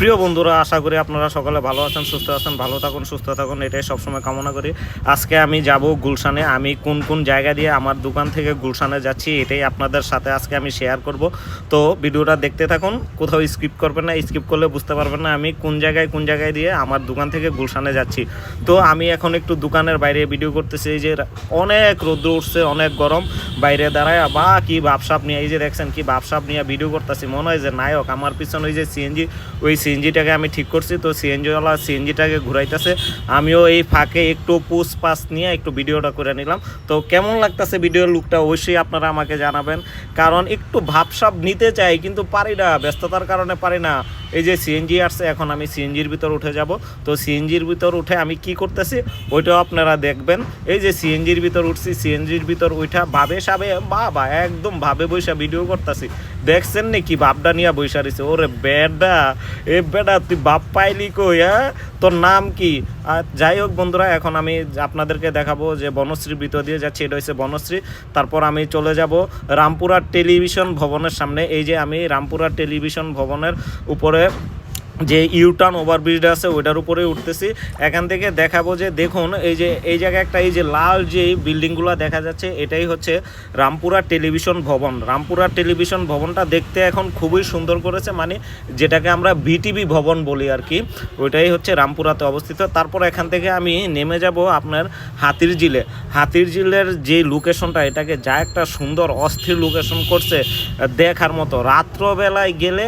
প্রিয় বন্ধুরা, আশা করি আপনারা সকলে ভালো আছেন, সুস্থ আছেন। ভালো থাকুন, সুস্থ থাকুন, এটাই সবসময় কামনা করি। আজকে আমি যাব গুলশানে। আমি কোন কোন জায়গা দিয়ে আমার দোকান থেকে গুলশানে যাচ্ছি এটাই আপনাদের সাথে আজকে আমি শেয়ার করব। তো ভিডিওটা দেখতে থাকুন, কোথাও স্কিপ করবেন না। স্কিপ করলে বুঝতে পারবেন না আমি কোন জায়গায় দিয়ে আমার দোকান থেকে গুলশানে যাচ্ছি। তো আমি এখন একটু দোকানের বাইরে ভিডিও করতেছি। এই যে অনেক রোদ্র উঠছে, অনেক গরম, বাইরে দাঁড়ায় বা কি ভাবসাপ নিয়ে, এই যে দেখছেন কি ভাবসাপ নিয়ে ভিডিও করতেছি, মনে হয় যে নায়ক। আমার পিছনে ওই যে সিএনজি, ওই সিএনজিটাকে আমি ঠিক করছি। তো সিএনজিওয়ালা সিএনজিটাকে ঘুরাইতেছে, আমিও এই ফাঁকে একটু পুষ পাস নিয়ে একটু ভিডিওটা করে নিলাম। তো কেমন লাগতেছে ভিডিওর লুকটা অবশ্যই আপনারা আমাকে জানাবেন, কারণ একটু ভাবসাব নিতে চাই কিন্তু পারি না, ব্যস্ততার কারণে পারি না। এই যে সিএনজি আসছে, এখন আমি সিএনজির ভিতর উঠে যাব। তো সিএনজির ভিতর উঠে আমি কি করতেছি ওইটাও আপনারা দেখবেন। এই যে সিএনজির ভিতর উঠছি, সিএনজির ভিতর উঠা ভাবে সাবে বাবা একদম ভাবে বৈশা ভিডিও করতেছি। দেখছেন নাকি বাপডা নিয়ে বৈশা রয়েছে। ওরে বেডা, এ বেডা তুই বাপ পাইলি কই? হ্যাঁ, তোর নাম কি? আর যাই হোক বন্ধুরা, এখন আমি আপনাদেরকে দেখাবো যে বনশ্রীর ভিতর দিয়ে যাচ্ছি। এটা হচ্ছে বনশ্রী। তারপর আমি চলে যাব রামপুরা টেলিভিশন ভবনের সামনে। এই যে আমি রামপুরা টেলিভিশন ভবনের উপরে যে ইউটার্ন ওভারব্রিজটা আছে ওইটার উপরে উঠতেছি। এখান থেকে দেখাবো যে দেখুন, এই যে এই জায়গায় একটা এই যে লাল যে বিল্ডিংগুলো দেখা যাচ্ছে, এটাই হচ্ছে রামপুরা টেলিভিশন ভবন। রামপুরা টেলিভিশন ভবনটা দেখতে এখন খুবই সুন্দর করেছে, মানে যেটাকে আমরা বিটিভি ভবন বলি আর কি, ওইটাই হচ্ছে রামপুরাতে অবস্থিত। তারপর এখান থেকে আমি নেমে যাব আপনার হাতির ঝিলে। হাতির ঝিলের যে লোকেশনটা, এটাকে যা একটা সুন্দর অস্থির লোকেশন করছে, দেখার মতো। রাত্রবেলায় গেলে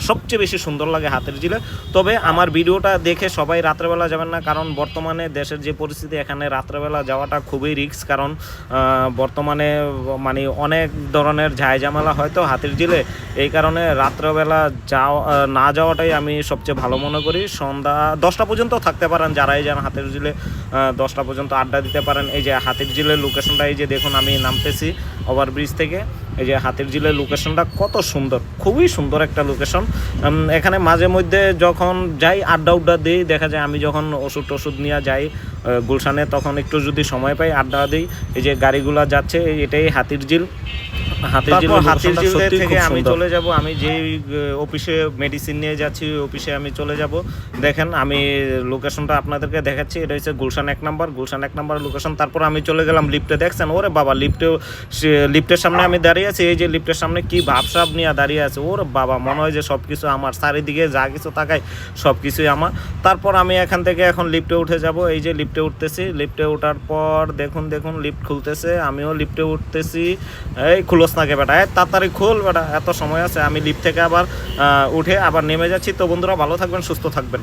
সবচেয়ে বেশি সুন্দর লাগে হাতের ঝিলে। তবে আমার ভিডিওটা দেখে সবাই রাত্রেবেলা যাবেন না, কারণ বর্তমানে দেশের যে পরিস্থিতি, এখানে রাত্রেবেলা যাওয়াটা খুবই রিস্ক। কারণ বর্তমানে মানে অনেক ধরনের ঝামেলা হয়তো হাতির ঝিলে, এই কারণে রাত্রেবেলা না যাওয়াটাই আমি সবচেয়ে ভালো মনে করি। সন্ধ্যা 10টা পর্যন্ত থাকতে পারেন যারাই যান হাতির ঝিলে, 10টা পর্যন্ত আড্ডা দিতে পারেন। এই যে হাতির ঝিলের লোকেশনটা, এই যে দেখুন আমি নামতেছি ওভারব্রিজ থেকে। এই যে হাতির ঝিলের লোকেশনটা কত সুন্দর, খুবই সুন্দর একটা লোকেশন। এখানে মাঝে মধ্যে যখন যাই আড্ডা দিই, দেখা যায় আমি যখন ওষুধ নিয়ে যাই গুলশানে, তখন একটু যদি সময় পাই আড্ডা দিই। এই যে গাড়িগুলো যাচ্ছে, এটাই হাতির ঝিল। হাতির ঝিল থেকে আমি চলে যাব, আমি যেই অফিসে মেডিসিন নিয়ে যাচ্ছি ওই অফিসে আমি চলে যাব। দেখেন আমি লোকেশনটা আপনাদেরকে দেখাচ্ছি। এটা হচ্ছে গুলশান 1 নম্বর লোকেশন। তারপর আমি চলে গেলাম লিফটে। দেখছেন ওরে বাবা, লিফটের সামনে আমি দাঁড়িয়ে আছি। এই যে লিফটের সামনে কি ভাবসাব নিয়ে দাঁড়িয়ে আছে, ওরে বাবা মনে হয় যে সব কিছু আমার, চারিদিকে যা কিছু তাকাই সব কিছুই আমার। তারপর আমি এখান থেকে এখন লিফটে উঠে যাব। এই যে লিফটে উঠতেছি। লিফটে ওঠার পর দেখুন লিফট খুলতেছে, আমিও লিফটে উঠতেছি। এই খুলোস নাকি বেটা, তাড়াতাড়ি খোল বেটা, এত সময় আছে। আমি লিফট থেকে আবার উঠে আবার নেমে যাচ্ছি। তো বন্ধুরা ভালো থাকবেন, সুস্থ থাকবেন।